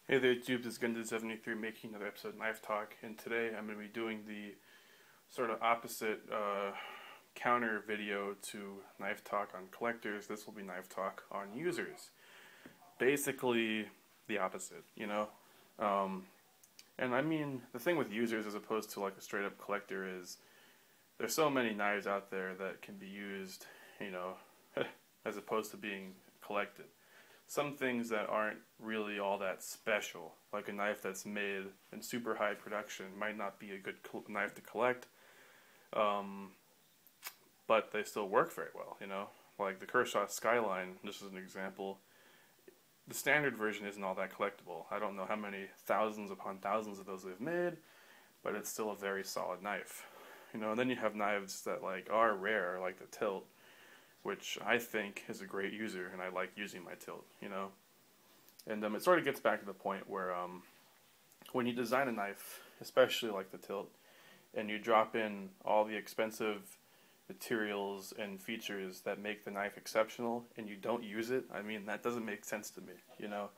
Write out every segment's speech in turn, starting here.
Hey there YouTube, this is Gunda73 making another episode of Knife Talk, and today I'm going to be doing the sort of opposite counter video to Knife Talk on collectors. This will be Knife Talk on users. Basically the opposite, you know? And I mean, the thing with users as opposed to like a straight up collector is there's so many knives out there that can be used, you know, as opposed to being collected. Some things that aren't really all that special, like a knife that's made in super high production, might not be a good knife to collect, but they still work very well, you know? Like the Kershaw Skyline, just as an example, the standard version isn't all that collectible. I don't know how many thousands upon thousands of those they've made, but it's still a very solid knife. You know, and then you have knives that like are rare, like the Tilt, which I think is a great user, and I like using my Tilt, you know? And it sort of gets back to the point where when you design a knife, especially like the Tilt, and you drop in all the expensive materials and features that make the knife exceptional, and you don't use it, I mean, that doesn't make sense to me, you know?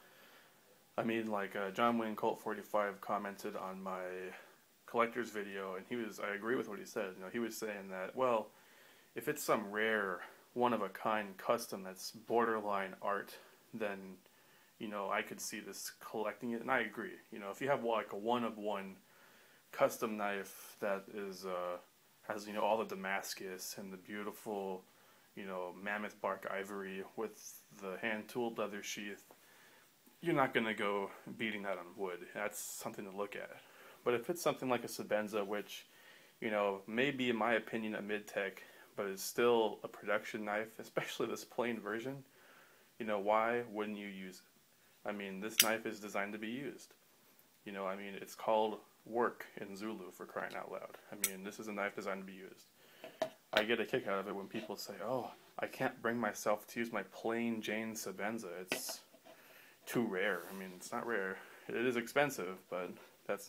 I mean, like John Wayne Colt 45 commented on my collector's video, and I agree with what he said. You know, he was saying that, well, if it's some rare, one-of-a-kind custom that's borderline art, then, you know, I could see this collecting it, and I agree. You know, if you have like a one-of-one custom knife that is has, you know, all the Damascus and the beautiful, you know, mammoth bark ivory with the hand-tooled leather sheath, you're not going to go beating that on wood. That's something to look at. But if it's something like a Sebenza, which, you know, may be, in my opinion, a mid-tech, but is still a production knife, especially this plain version, you know, why wouldn't you use it? I mean, this knife is designed to be used. You know, I mean, it's called work in Zulu, for crying out loud. I mean, this is a knife designed to be used. I get a kick out of it when people say, oh, I can't bring myself to use my plain Jane Sebenza. It's too rare. I mean, it's not rare. It is expensive, but it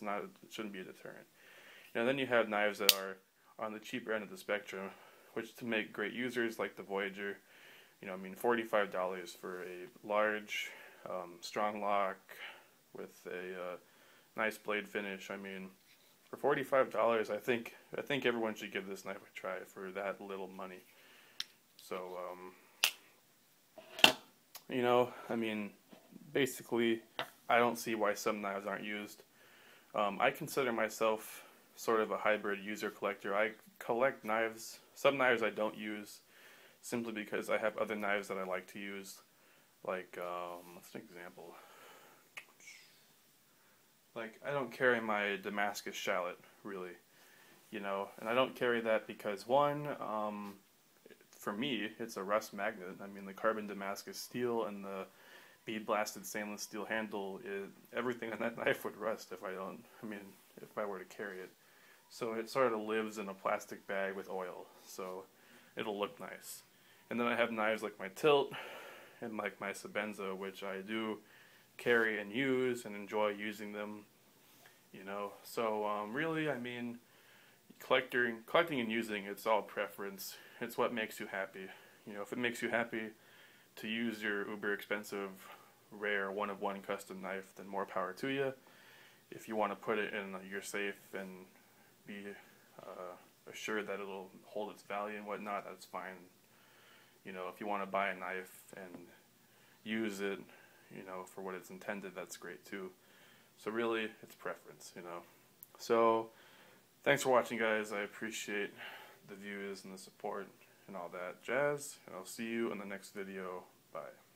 shouldn't be a deterrent. You know, then you have knives that are on the cheaper end of the spectrum, which to make great users like the Voyager, you know, I mean, $45 for a large, strong lock with a nice blade finish. I mean, for $45, I think everyone should give this knife a try for that little money. So, you know, I mean, basically, I don't see why some knives aren't used. I consider myself sort of a hybrid user collector. I collect knives. Some knives I don't use simply because I have other knives that I like to use. Like, what's an example? Like, I don't carry my Damascus Shallot, really, you know, and I don't carry that because, one, for me, it's a rust magnet. I mean, the carbon Damascus steel and the bead blasted stainless steel handle, everything on that knife would rust if I were to carry it. So it sort of lives in a plastic bag with oil, so it'll look nice. And then I have knives like my Tilt and like my Sebenza, which I do carry and use and enjoy using them, you know. So really, I mean, collecting and using, it's all preference. It's what makes you happy. You know, if it makes you happy to use your uber expensive, rare, one-of-one custom knife, then more power to you. If you want to put it in your safe and be assured that it'll hold its value and whatnot, that's fine. You know, if you want to buy a knife and use it, you know, for what it's intended, that's great too. So really, it's preference, you know. So, thanks for watching, guys. I appreciate the views and the support and all that jazz, and I'll see you in the next video. Bye.